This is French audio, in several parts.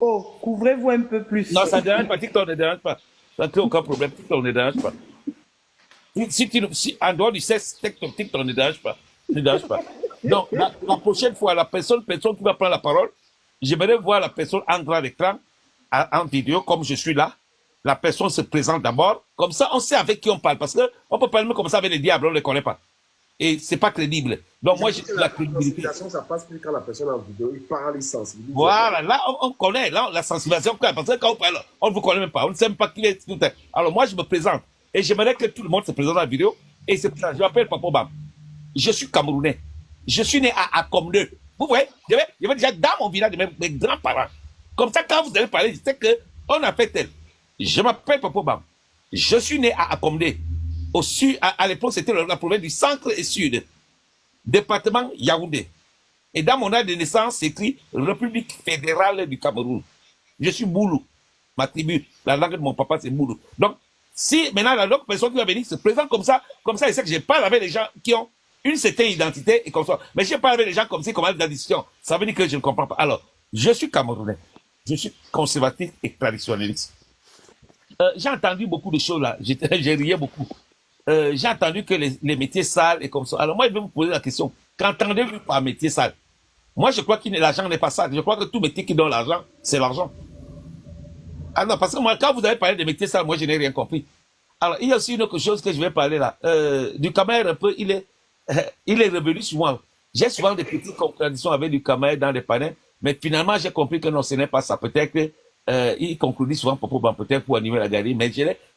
Oh, couvrez-vous un peu plus. Non, ça ne dérange pas. TikTok ne dérange pas. Ça ne crée aucun problème. TikTok ne dérange pas. Si en dehors du sexe, TikTok ne dérange pas. Ne dérange pas. Donc, la prochaine fois, la personne qui va prendre la parole, j'aimerais voir la personne en grand écran, en vidéo, comme je suis là. La personne se présente d'abord. Comme ça, on sait avec qui on parle. Parce qu'on peut parler comme ça avec les diables, on ne les connaît pas. Et c'est pas crédible. Donc, moi, j'ai la crédibilité. La sensibilisation, ça passe plus quand la personne en vidéo, il parle, il sensibilise. Voilà, là, on connaît, là, la sensibilisation, parce que quand on parle, on ne vous connaît même pas, on ne sait même pas qui est. Alors, moi, je me présente. Et j'aimerais que tout le monde se présente dans la vidéo. Et c'est pour ça, je m'appelle Papa Bam. Je suis Camerounais. Je suis né à Comneux. Vous voyez, il y avait déjà dans mon village de mes grands-parents. Comme ça, quand vous allez parler, je sais qu'on a fait tel. Je m'appelle Papa Bam. Je suis né à Comneux. Au sud, à l'époque, c'était la province du centre et sud. Département Yaoundé. Et dans mon âge de naissance, c'est écrit République fédérale du Cameroun. Je suis Boulou. Ma tribu, la langue de mon papa, c'est Boulou. Donc, si maintenant la longue personne qui va venir se présente comme ça, il sait que je parle avec des gens qui ont une certaine identité et comme ça. Mais je parle avec des gens comme si, comme la discussion. Ça veut dire que je ne comprends pas. Alors, je suis Camerounais. Je suis conservatif et traditionnaliste. J'ai entendu beaucoup de choses là. J'ai rié beaucoup. J'ai entendu que les métiers sales et comme ça. Alors moi, je vais vous poser la question. Qu'entendez-vous par métier sale? Moi, je crois que l'argent n'est pas sale. Je crois que tout métier qui donne l'argent, c'est l'argent. Ah non, parce que moi, quand vous avez parlé de métier sale, moi, je n'ai rien compris. Alors, il y a aussi une autre chose que je vais parler là. Du Cameroun, un peu, il est revenu souvent. J'ai souvent des petites contradictions avec du Cameroun dans les panels, mais finalement, j'ai compris que non, ce n'est pas ça. Peut-être que il conclut souvent peut-être pour animer la galerie, mais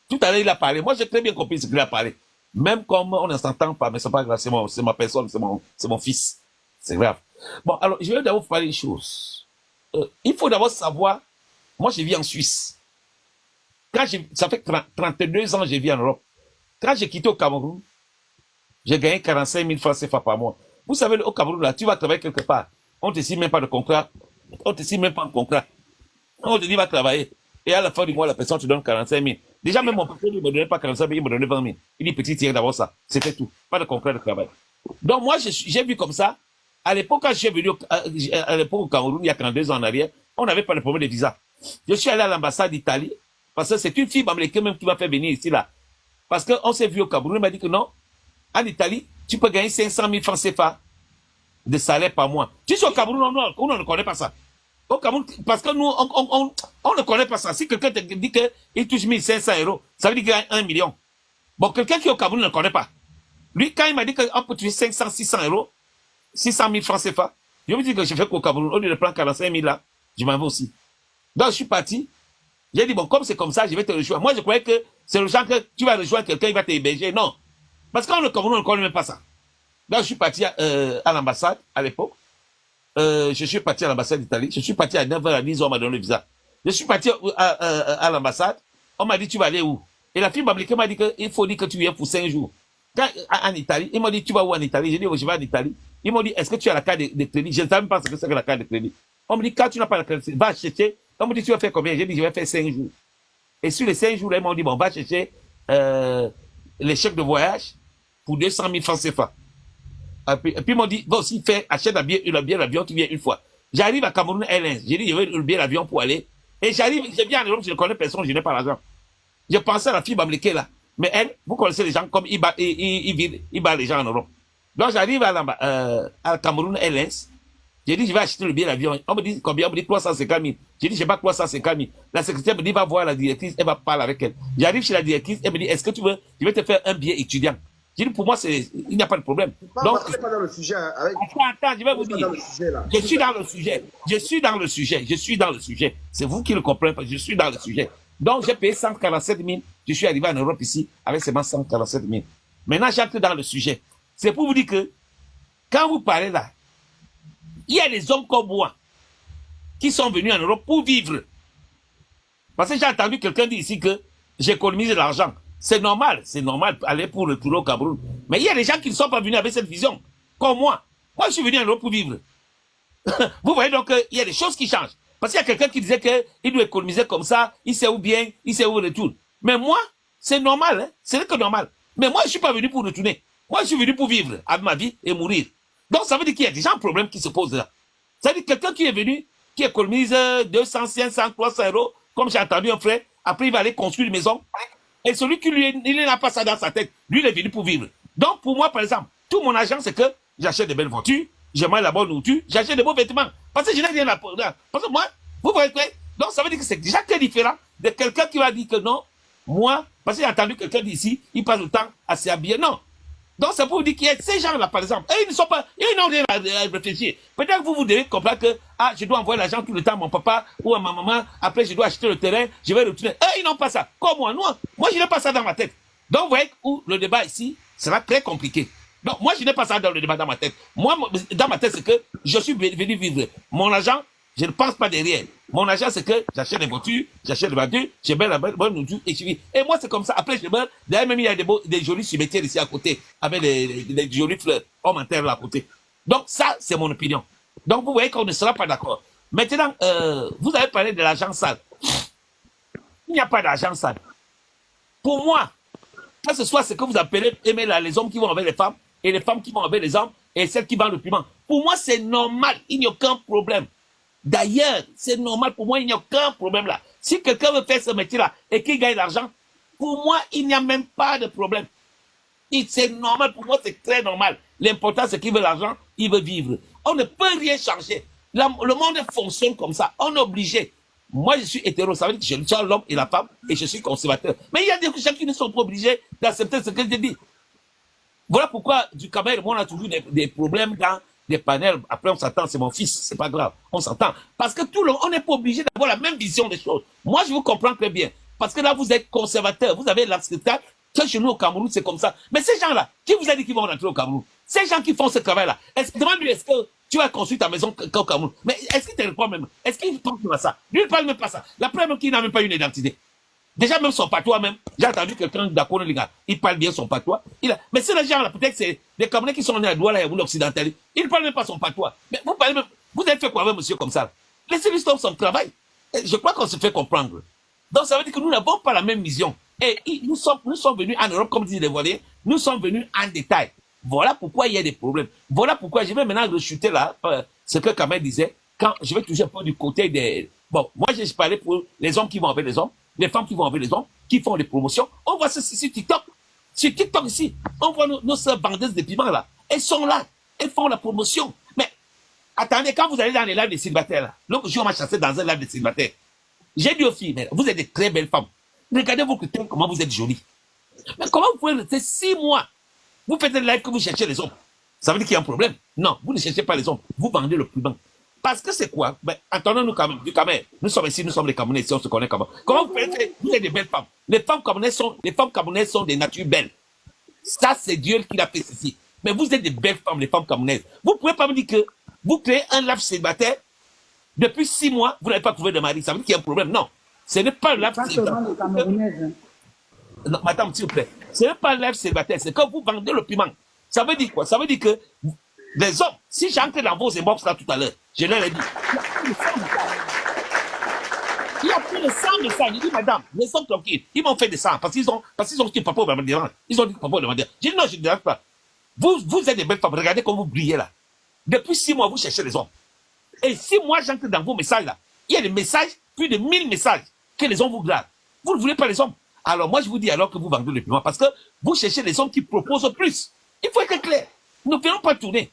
tout à l'heure, il a parlé. Moi, j'ai très bien compris ce qu'il a parlé. Même comme on ne s'entend pas, mais c'est pas grave, c'est ma personne, c'est mon fils. C'est grave. Bon, alors, je vais d'abord vous parler une chose. Il faut d'abord savoir, moi, je vis en Suisse. Ça fait 32 ans que je vis en Europe. Quand j'ai quitté au Cameroun, j'ai gagné 45 000 francs CFA par mois. Vous savez, au Cameroun, là, tu vas travailler quelque part. On ne te signe même pas de contrat. On ne te signe même pas un contrat. On te dit, va travailler. Et à la fin du mois, la personne te donne 45 000. Déjà, même mon père, il ne me donnait pas 45 000, il me donnait 20 000. Il dit, petit, tiens d'abord ça. C'était tout. Pas de contrat de travail. Donc, moi, j'ai vu comme ça. À l'époque, quand je suis venu à l'époque au Cameroun, il y a 32 ans en arrière, on n'avait pas de problème de visa. Je suis allé à l'ambassade d'Italie, parce que c'est une fille américaine même qui m'a fait venir ici, là. Parce qu'on s'est vu au Cameroun, elle m'a dit que non, en Italie, tu peux gagner 500 000 francs CFA de salaire par mois. Tu sais, au Cameroun, on ne connaît pas ça. Au Cameroun, parce que nous, on ne connaît pas ça. Si quelqu'un te dit qu'il touche 1500 euros, ça veut dire qu'il gagne 1 million. Bon, quelqu'un qui est au Cameroun ne connaît pas. Lui, quand il m'a dit qu'on peut toucher 500, 600 euros, 600 000 francs CFA, je me dis que je fais qu'au Cameroun, au lieu de prendre 45 000 là, je m'en vais aussi. Donc, je suis parti. J'ai dit, bon, comme c'est comme ça, je vais te rejoindre. Moi, je croyais que c'est le genre que tu vas rejoindre quelqu'un, il va t'héberger. Non. Parce qu'en Cameroun, on ne connaît même pas ça. Donc, je suis parti à l'ambassade, à l'époque. Je suis parti à l'ambassade d'Italie. Je suis parti à 9h à 10h, on m'a donné le visa. Je suis parti à l'ambassade. On m'a dit, tu vas aller où? Et la fille m'a dit qu'il faut dire que tu viens pour 5 jours. Quand, en Italie, ils m'ont dit, tu vas où en Italie? J'ai dit, oh, je vais en Italie. Ils m'ont dit, est-ce que tu as la carte de crédit? Je ne savais même pas ce que c'est que la carte de crédit. On me dit, quand tu n'as pas la carte de crédit, va chercher. On me dit, tu vas faire combien? J'ai dit, je vais faire 5 jours. Et sur les 5 jours, là, ils m'ont dit, bon, va chercher les chèques de voyage pour 200 000 francs CFA. Et puis ils m'ont dit, va aussi achète le billet d'avion, tu viens une fois. J'arrive à Cameroun Airlines. J'ai dit, je veux le billet d'avion pour aller. Et je viens en Europe, je ne connais personne, je n'ai pas l'argent. Je pensais à la fille Bamleke là. Mais elle, vous connaissez les gens comme il bat les gens en Europe. Donc j'arrive à Cameroun Airlines. J'ai dit, je vais acheter le billet d'avion. On me dit combien? On me dit 350 000. J'ai dit, je n'ai pas 350 000. La secrétaire me dit, va voir la directrice, elle va parler avec elle. J'arrive chez la directrice, elle me dit, est-ce que tu veux, je vais te faire un billet étudiant. J'ai dit, pour moi, il n'y a pas de problème. Donc, je ne pas dans le sujet. Attends, je vais vous dire. Je suis dans le sujet. Je suis dans le sujet. Je suis dans le sujet. C'est vous qui ne comprenez pas. Je suis dans le sujet. Donc, j'ai payé 147 000. Je suis arrivé en Europe ici avec seulement 147 000. Maintenant, j'entre dans le sujet. C'est pour vous dire que, quand vous parlez là, il y a des hommes comme moi qui sont venus en Europe pour vivre. Parce que j'ai entendu quelqu'un dire ici que j'économise de l'argent. C'est normal aller pour retourner au Cameroun. Mais il y a des gens qui ne sont pas venus avec cette vision, comme moi. Moi, je suis venu en Europe pour vivre. Vous voyez donc qu'il y a des choses qui changent. Parce qu'il y a quelqu'un qui disait qu'il doit économiser comme ça, il sait où bien, il sait où retourne. Mais moi, c'est normal, hein? C'est que normal. Mais moi, je ne suis pas venu pour retourner. Moi, je suis venu pour vivre avec ma vie et mourir. Donc, ça veut dire qu'il y a déjà un problème qui se pose là. Ça veut dire que quelqu'un qui est venu qui économise 200, 500, 300 euros, comme j'ai entendu un frère, après il va aller construire une maison. Et celui qui lui, il n'a pas ça dans sa tête, lui il est venu pour vivre. Donc pour moi, par exemple, tout mon argent, c'est que j'achète de belles voitures, je mange la bonne nourriture, j'achète de beaux vêtements. Parce que je n'ai rien à... Parce que moi, vous voyez, donc ça veut dire que c'est déjà très différent de quelqu'un qui va dire que non, moi, parce que j'ai entendu quelqu'un d'ici, il passe le temps à s'habiller. Non. Donc c'est pour vous dire qu'il y a ces gens-là, par exemple, et ils ne sont pas, ils n'ont rien à réfléchir. Peut-être que vous devez comprendre que, ah, je dois envoyer l'argent tout le temps à mon papa ou à ma maman, après je dois acheter le terrain, je vais retourner. Eux, ils n'ont pas ça. Comme moi, non. Moi, je n'ai pas ça dans ma tête. Donc vous voyez où le débat ici sera très compliqué. Donc moi, je n'ai pas ça dans le débat dans ma tête. Moi, dans ma tête, c'est que je suis venu vivre. Mon argent, je ne pense pas derrière. Mon argent, c'est que j'achète des voitures, j'achète des voitures, je mets la bonne nourriture et je vis. Et moi, c'est comme ça. Après, je meurs. D'ailleurs, même, il y a des jolis cimetières ici à côté, avec des jolies fleurs, hommes en terre là à côté. Donc, ça, c'est mon opinion. Donc, vous voyez qu'on ne sera pas d'accord. Maintenant, vous avez parlé de l'argent sale. Il n'y a pas d'argent sale. Pour moi, que ce soit ce que vous appelez aimer là, les hommes qui vont avec les femmes, et les femmes qui vont avec les hommes, et celles qui vendent le piment. Pour moi, c'est normal. Il n'y a aucun problème. D'ailleurs, c'est normal pour moi, il n'y a aucun problème là. Si quelqu'un veut faire ce métier-là et qu'il gagne de l'argent, pour moi, il n'y a même pas de problème. C'est normal, pour moi, c'est très normal. L'important, c'est qu'il veut l'argent, il veut vivre. On ne peut rien changer. Le monde fonctionne comme ça. On est obligé. Moi, je suis hétéro, ça veut dire que je tiens l'homme et la femme et je suis conservateur. Mais il y a des gens qui ne sont pas obligés d'accepter ce que je dis. Voilà pourquoi, du Cameroun, on a toujours des problèmes dans des panels. Après, on s'entend, c'est mon fils, c'est pas grave. On s'entend. Parce que tout le monde, on n'est pas obligé d'avoir la même vision des choses. Moi, je vous comprends très bien. Parce que là, vous êtes conservateur. Vous avez l'acceptation que chez nous au Cameroun, c'est comme ça. Mais ces gens-là, qui vous a dit qu'ils vont rentrer au Cameroun? Ces gens qui font ce travail-là, demande-lui, est-ce que tu vas construire ta maison au Cameroun? Mais est-ce qu'il te répond même? Est-ce qu'il pense à ça? Lui, il ne parle même pas ça. La preuve qu'il n'a même pas une identité. Déjà, même son patois, même, j'ai entendu quelqu'un d'Akone, les gars, il parle bien son patois. Mais c'est les gens-là, peut-être c'est des Camerounais qui sont nés à Douala et à l'Occidental. Ils ne parlent même pas son patois. Mais vous parlez même, vous avez fait quoi avec monsieur comme ça? Laissez-lui stop son travail. Et je crois qu'on se fait comprendre. Donc, ça veut dire que nous n'avons pas la même vision. Et nous sommes venus en Europe, comme disent les Voiliers, nous sommes venus en détail. Voilà pourquoi il y a des problèmes. Voilà pourquoi je vais maintenant rechuter là, ce que Kamel disait, quand je vais toujours un peu du côté des... Bon, moi, j'ai parlé pour les hommes qui vont avec les hommes, les femmes qui vont avec les hommes, qui font des promotions. On voit ceci sur TikTok. Sur TikTok ici, on voit nos sœurs vendeuses de piments là. Elles sont là. Elles font la promotion. Mais, attendez, quand vous allez dans les lives des célibataires là, l'autre jour, on m'a chassé dans un live des célibataires. J'ai dit aux filles, mais vous êtes des très belles femmes. Regardez vos critères, comment vous êtes jolies. Mais comment vous pouvez rester 6 mois? Vous faites des lives que vous cherchez les hommes. Ça veut dire qu'il y a un problème. Non, vous ne cherchez pas les hommes. Vous vendez le piment. Parce que c'est quoi? Ben, entendons-nous quand même, du Cameroun. Nous sommes ici, nous sommes les Camerounais, ici, on se connaît comment. Comment vous faites? Vous êtes des belles femmes. Les femmes camerounaises sont des natures belles. Ça, c'est Dieu qui l'a fait ceci. Mais vous êtes des belles femmes, les femmes camerounaises. Vous pouvez pas me dire que vous créez un live célibataire, depuis 6 mois, vous n'avez pas trouvé de mari. Ça veut dire qu'il y a un problème. Non. Ce n'est pas un live célibataire. Non, madame, s'il vous plaît. Ce n'est pas un live célibataire, c'est que vous vendez le piment. Ça veut dire quoi? Ça veut dire que les hommes, si j'entre dans vos inbox là tout à l'heure, je leur ai dit, il y a plus de 100 messages. Il dit, madame, les hommes tranquilles, ils m'ont fait des 100 parce qu'ils ont dit papa va me déranger. Ils ont dit papa va me déranger. J'ai dit non, je ne dérange pas. Vous êtes des belles femmes, regardez comme vous brillez là. Depuis 6 mois, vous cherchez les hommes. Et si moi j'entre dans vos messages là, il y a des messages, plus de 1000 messages que les hommes vous gardent. Vous ne voulez pas les hommes. Alors moi je vous dis alors que vous vendez le piment parce que vous cherchez les hommes qui proposent plus. Il faut être clair. Nous ne pouvons pas tourner.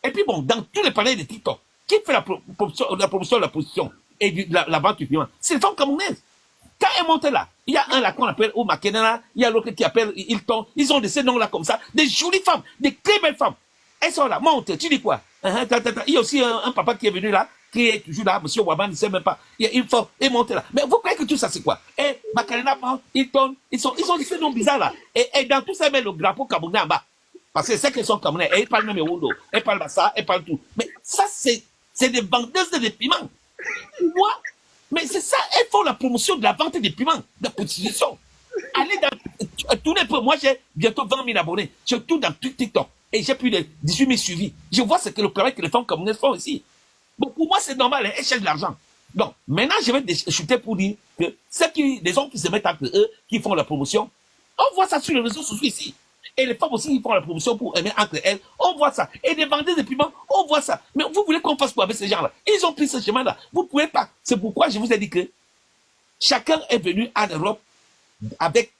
Et puis bon, dans tous les panels de TikTok, qui fait la promotion de la position et la vente du piment? C'est les femmes camerounaises. Quand elles montent là, il y a un là qu'on appelle Omakenana, il y a l'autre qui appelle Hilton. Ils ont de ces noms-là comme ça. Des jolies femmes, des très belles femmes. Elles sont là, monte, tu dis quoi? Il y a aussi un papa qui est venu là, qui est toujours là, monsieur Waban, ne sait même pas. Il faut monter là. Mais vous croyez que tout ça c'est quoi? Et Macarena, Hilton, ils ont des noms bizarres là. Et dans tout ça, ils mettent le drapeau camerounais en bas. Parce que c'est qu'elles sont camerounais. Et ils parlent même Ewondo. Elles parlent de ça, elles parlent tout. Mais ça, c'est des vendeuses de piments. Moi, mais c'est ça, elles font la promotion de la vente des piments, de la prostitution. Allez dans, tournez peu. Moi, j'ai bientôt 20 000 abonnés. Je tourne dans TikTok. Et j'ai plus de 18 000 suivis. Je vois ce que le travail que les femmes camerounaises font ici. Bon, pour moi, c'est normal, elles cherchent de l'argent. Donc, maintenant, je vais chuter pour dire que les hommes qui se mettent entre eux, qui font la promotion, on voit ça sur les réseaux sociaux ici. Et les femmes aussi, ils font la promotion pour aimer entre elles. On voit ça. Et les vendeurs de piments, on voit ça. Mais vous voulez qu'on fasse quoi avec ces gens-là? Ils ont pris ce chemin-là. Vous ne pouvez pas. C'est pourquoi je vous ai dit que chacun est venu en Europe avec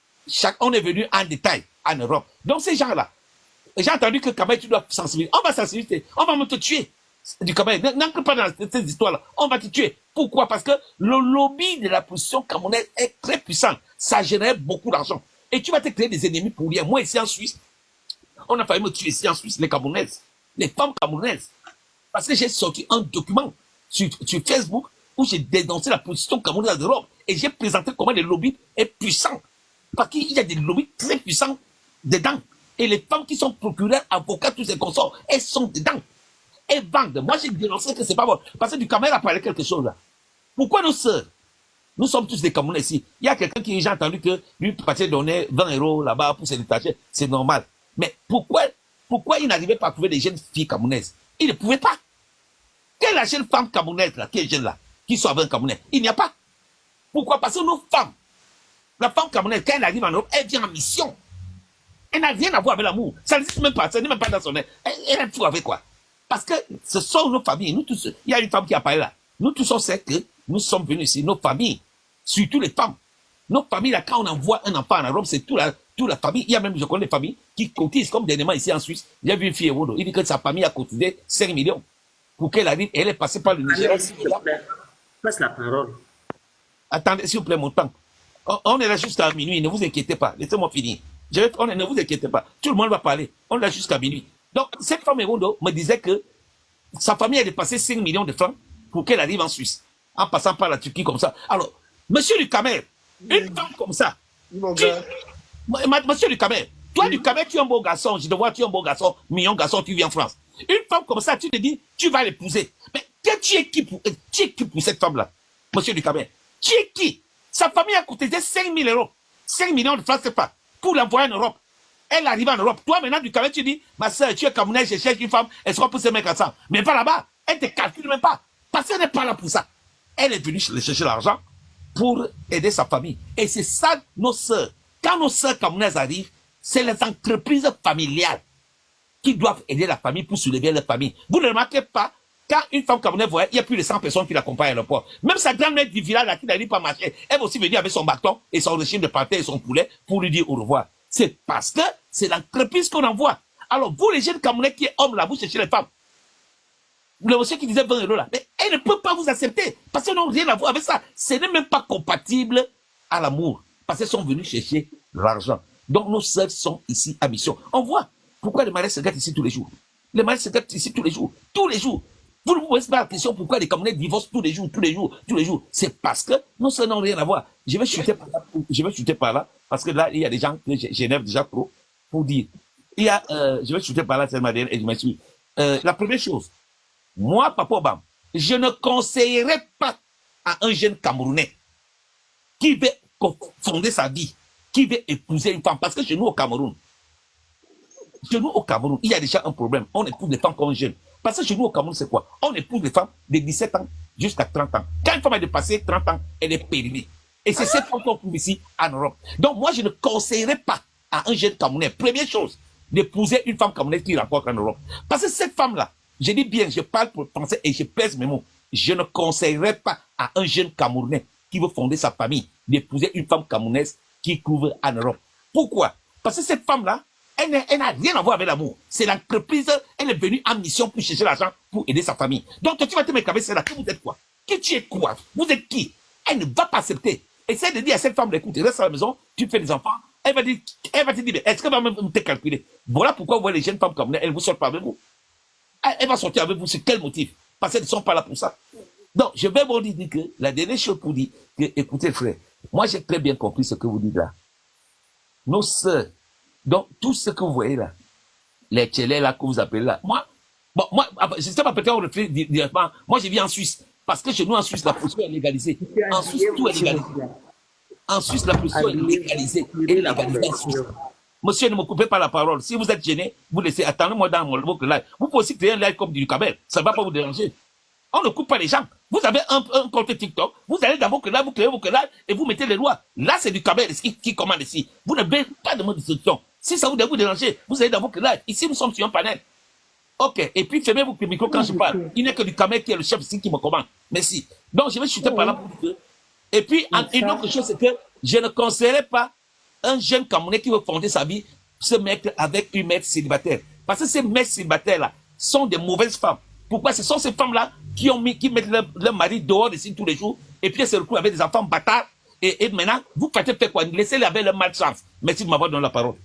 on est venu en détail en Europe. Donc ces gens-là, j'ai entendu que quand même tu dois sensibiliser. On va sensibiliser. On va me te tuer. Du Cameroun. N'entre pas dans cette histoire-là. On va te tuer. Pourquoi? Parce que le lobby de la position camerounaise est très puissant. Ça génère beaucoup d'argent. Et tu vas te créer des ennemis pour rien. Moi, ici en Suisse, on a failli me tuer ici en Suisse, les Camerounaises, les femmes camerounaises. Parce que j'ai sorti un document sur Facebook où j'ai dénoncé la position camerounaise d'Europe. Et j'ai présenté comment le lobby est puissant. Parce qu'il y a des lobbies très puissants dedans. Et les femmes qui sont procureurs, avocats, tous ces consorts, elles sont dedans. Elles vendent. Moi, j'ai dénoncé que c'est pas bon. Parce que du Cameroun a parlé quelque chose là. Pourquoi nos sœurs? Nous sommes tous des Camerounais ici. Il y a quelqu'un qui, j'ai entendu que lui partait donner 20 € là-bas pour se détacher. C'est normal. Mais pourquoi il n'arrivait pas à trouver des jeunes filles camerounaises? Il ne pouvait pas. Quelle est la jeune femme camerounaise là, qui est jeune là, qui soit avec un Camerounais? Il n'y a pas. Pourquoi? Parce que nos femmes, la femme camerounaise, quand elle arrive en Europe, elle vient en mission. Elle n'a rien à voir avec l'amour. Ça n'existe même pas. Ça n'est même pas dans son air. Elle a tout avec quoi? Parce que ce sont nos familles. Nous tous, il y a une femme qui a parlé là. Nous tous, on sait que nous sommes venus ici, nos familles, surtout les femmes. Nos familles, là, quand on envoie un enfant en Europe, c'est toute la famille. Il y a même, je connais des familles qui cotisent, comme dernièrement ici en Suisse. J'ai vu une fille, il dit que sa famille a cotisé 5 millions pour qu'elle arrive. Elle est passée par le Nigeria. Passe la parole. Attendez, s'il vous plaît, mon temps. On est là jusqu'à minuit, ne vous inquiétez pas. Laissez-moi finir. Ne vous inquiétez pas. Tout le monde va parler. On est là jusqu'à minuit. Donc, cette femme Ewondo me disait que sa famille a dépassé 5 millions de francs pour qu'elle arrive en Suisse, en passant par la Turquie comme ça. Alors, monsieur du Camer, une femme comme ça, monsieur du Camer, toi du Camer, tu es un beau garçon, je te vois, tu es un beau garçon, mignon garçon, tu viens en France. Une femme comme ça, tu te dis, tu vas l'épouser. Mais tu es qui pour cette femme-là, monsieur du Camer? Tu es qui? Sa famille a coûté 5 000 €, 5 millions de francs, c'est pas, pour l'envoyer en Europe. Elle arrive en Europe. Toi, maintenant, du Cameroun, tu dis, ma soeur, tu es Camerounaise, je cherche une femme, elle sera pour ce mec ensemble. Mais pas là-bas. Elle ne te calcule même pas. Parce qu'elle n'est pas là pour ça. Elle est venue chercher l'argent pour aider sa famille. Et c'est ça, nos soeurs. Quand nos soeurs camerounaises arrivent, c'est les entreprises familiales qui doivent aider la famille pour soulever la famille. Vous ne remarquez pas, quand une femme camerounaise voit, il y a plus de 100 personnes qui l'accompagnent à l'aéroport. Même sa grand-mère du village là, qui n'arrive pas à marcher, elle va aussi venir avec son bâton et son régime de pâté et son poulet pour lui dire au revoir. C'est parce que c'est l'entreprise qu'on envoie. Alors, vous, les jeunes Camerounais qui est homme là, vous cherchez les femmes. Le monsieur qui disait 20 € là, mais elle ne peut pas vous accepter parce qu'elles n'ont rien à voir avec ça. Ce n'est même pas compatible à l'amour parce qu'elles sont venues chercher l'argent. Donc, nos sœurs sont ici à mission. On voit pourquoi les mariages se gâtent ici tous les jours. Les mariages se gâtent ici tous les jours. Tous les jours. Vous ne vous posez pas la question pourquoi les Camerounais divorcent tous les jours, tous les jours, tous les jours. C'est parce que nos sœurs n'ont rien à voir. Je vais chuter par là, parce que là, il y a des gens que j'énerve déjà trop pour dire. Je vais chuter par là, c'est ma dernière, et je m'excuse. La première chose, moi, Papa Obama, je ne conseillerais pas à un jeune Camerounais qui veut fonder sa vie, qui veut épouser une femme, parce que chez nous au Cameroun, il y a déjà un problème. On épouse les femmes comme jeunes. Parce que chez nous au Cameroun, c'est quoi? On épouse les femmes de 17 ans jusqu'à 30 ans. Quand une femme a dépassé 30 ans, elle est périmée. Et c'est cette femme qu'on trouve ici en Europe. Donc moi, je ne conseillerais pas à un jeune Camerounais, première chose, d'épouser une femme camerounaise qu'il rencontre en Europe. Parce que cette femme-là, je dis bien, je parle pour le français et je pèse mes mots. Je ne conseillerais pas à un jeune Camerounais qui veut fonder sa famille d'épouser une femme camerounaise qui couvre en Europe. Pourquoi? Parce que cette femme-là, elle n'a rien à voir avec l'amour. C'est l'entreprise, elle est venue en mission pour chercher l'argent pour aider sa famille. Donc, toi, tu vas te mettre avec celle-là, que vous êtes quoi? Que tu es quoi? Vous êtes qui? Elle ne va pas accepter. Essaye de dire à cette femme, écoute, reste à la maison, tu fais des enfants. Elle va te dire, est-ce qu'elle va même te calculer? Voilà pourquoi vous voyez les jeunes femmes comme elles ne vous sortent pas avec vous. Elle va sortir avec vous, sur quel motif? Parce qu'elles ne sont pas là pour ça. Donc, je vais vous dire que la dernière chose pour dire que, écoutez, frère, moi, j'ai très bien compris ce que vous dites là. Nos sœurs, donc, tout ce que vous voyez là, les tchélés là, que vous appelez là, moi, je sais pas, peut-être on refait directement. Moi, je vis en Suisse. Parce que chez nous, en Suisse, la prostitution est légalisée. En Suisse, tout est légalisé. En Suisse, la prostitution est légalisée. Elle est légalisée en Suisse. Monsieur, ne me coupez pas la parole. Si vous êtes gêné, vous laissez. Attendez-moi dans mon live. Vous pouvez aussi créer un live comme du Cabel. Ça ne va pas vous déranger. On ne coupe pas les gens. Vous avez un compte TikTok, vous allez dans vos canaux, vous créez vos canaux et vous mettez les lois. Là, c'est du Kamer qui commande ici. Vous n'avez pas de mode de solution. Si ça vous dérange, vous allez dans vos canaux. Ici, nous sommes sur un panel. Ok, et puis fermez vos micros quand je parle. Il n'est que du Kamer qui est le chef ici qui me commande. Merci. Donc, je vais chuter par là pour dire que... Et puis, une autre chose, c'est que je ne conseillerais pas un jeune Camerounais qui veut fonder sa vie se mettre avec une mère célibataire. Parce que ces mères célibataires-là sont des mauvaises femmes. Pourquoi? Ce sont ces femmes-là qui mettent leur mari dehors ici tous les jours, et puis elles se retrouvent avec des enfants bâtards, et maintenant, vous faites faire quoi? Laissez-les avec leur malchance. Merci de m'avoir donné la parole.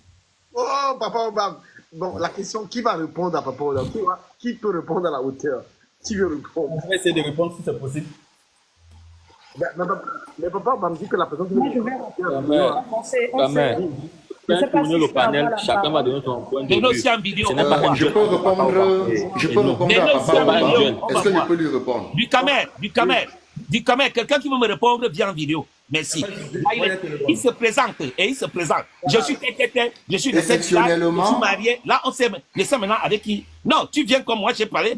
Oh, Papa Obama. Bon, la question, qui va répondre à Papa Obama? Qui peut répondre à la hauteur? Qui veut répondre? On va essayer de répondre si c'est possible. Mais Papa Obama dit que la personne qui veut Moi, je vais répondre... on sait. Je Quand sais pas tourner si le je peux avoir panel, la chacun va parole. donner son point de Donnez vue. aussi en vidéo. Ce n'est pas Je peux répondre à Papa Obama. Est-ce que je peux lui répondre? Du Kamer, quelqu'un qui veut me répondre vient en vidéo. Merci. Là, il se présente et il se présente. Je suis je suis de cette classe, je suis marié. Là, on sait maintenant avec qui. Non, tu viens comme moi, j'ai parlé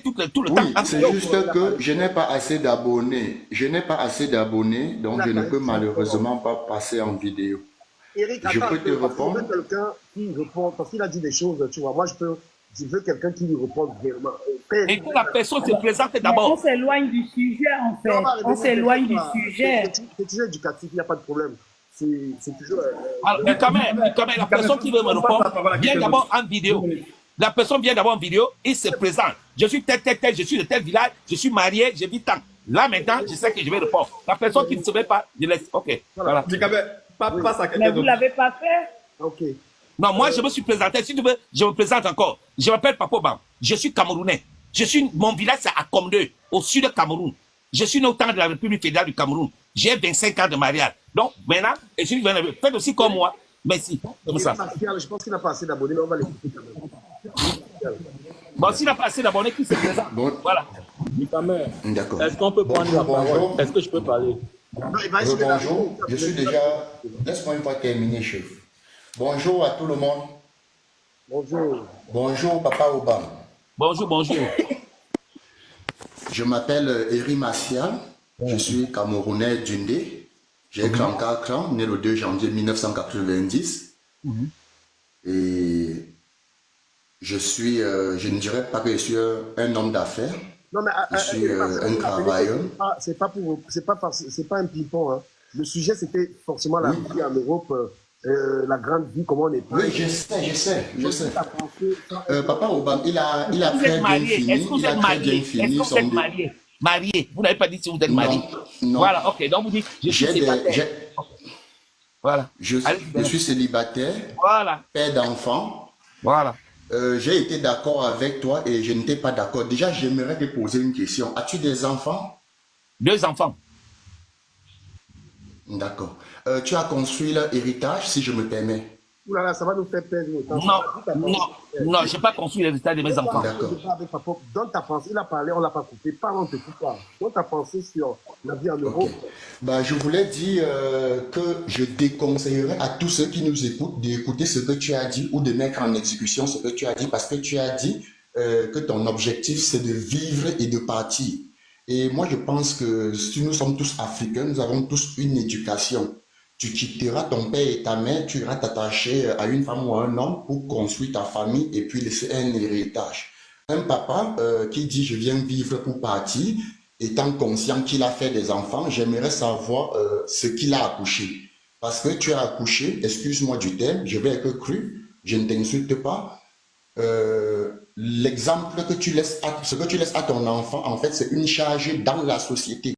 tout le temps. Oui, c'est juste que je n'ai pas assez d'abonnés. Je n'ai pas assez d'abonnés, donc je ne peux malheureusement pas passer en vidéo. Eric, Je attends, peux te répondre. je veux quelqu'un qui répond, parce qu'il a dit des choses, tu vois. Moi, je veux quelqu'un qui lui réponde vraiment. Et que la personne se présente Mais d'abord. on s'éloigne du sujet, en fait. On s'éloigne du sujet. C'est toujours éducatif, il n'y a pas de problème. C'est toujours... Alors, du Kamer, la personne qui veut me répondre vient d'abord en vidéo. La personne vient d'abord en vidéo, il se présente. Je suis tel, je suis de tel village, je suis marié, je vis tant. Là, maintenant, je sais que je vais répondre. La personne qui ne se met pas, je laisse. Ok, voilà. Passe à quelqu'un Mais vous d'autre. ne l'avez pas fait. Ok. Non, moi, je me suis présenté. Si tu veux, je me présente encore. Je m'appelle Papa Obama. Je suis Camerounais. Mon village, c'est à Komdeu, au sud de Cameroun. Je suis né au temps de la République fédérale du Cameroun. J'ai 25 ans de mariage. Donc, maintenant, faites aussi comme moi. Merci. Comme ça. Je pense qu'il n'a pas assez d'abonnés, mais on va l'écouter quand même. Bon, s'il n'a pas assez d'abonnés, qui se présente? Bon. Voilà. Kamer, D'accord. est-ce qu'on peut prendre la parole? Bonjour. Est-ce que je peux parler? Non, il va essayer de la- Bonjour. Je suis déjà... Laisse-moi une fois terminer, chef. Bonjour à tout le monde. Bonjour. Bonjour, Papa Obama. Bonjour. Je m'appelle Eri Martial. Je suis Camerounais d'Undé. J'ai 34 ans, né le 2 janvier 1990. Et je suis, je ne dirais pas que je suis un homme d'affaires. Non, mais Je suis un travailleur. c'est pas un ping-pong. Hein. Le sujet, c'était forcément la vie en Europe, la grande vie, comment on est. Oui, je sais. Papa Obama, il a Vous très êtes bien marié. fini. Est-ce que vous Il a êtes très bien marié? Est-ce fini que vous êtes son... marié? Marié. Vous n'avez pas dit si vous êtes marié. Non. Voilà, ok. Donc vous dites, je suis célibataire. Voilà. Je suis célibataire, Voilà. père d'enfant. Voilà. J'ai été d'accord avec toi et je n'étais pas d'accord. Déjà, j'aimerais te poser une question. As-tu des enfants? 2 enfants. D'accord. Tu as construit leur héritage, si je me permets. Ouh là là, ça va nous faire perdre le temps. Non, je n'ai pas construit les résultats de mes enfants. D'accord. Dans ta pensée, il a parlé, on ne l'a pas coupé. Parle, on te coupe pas. Dans ta pensée sur la vie en Europe. Bah, je voulais dire que je déconseillerais à tous ceux qui nous écoutent d'écouter ce que tu as dit ou de mettre en exécution ce que tu as dit parce que tu as dit que ton objectif c'est de vivre et de partir. Et moi je pense que si nous sommes tous africains, nous avons tous une éducation. Tu quitteras ton père et ta mère, tu iras t'attacher à une femme ou à un homme pour construire ta famille et puis laisser un héritage. Un papa qui dit je viens vivre pour partir, étant conscient qu'il a fait des enfants, j'aimerais savoir ce qu'il a accouché. Parce que tu as accouché, excuse-moi du terme, je vais être cru, je ne t'insulte pas. L'exemple que tu laisses, ce que tu laisses à ton enfant, en fait, c'est une charge dans la société.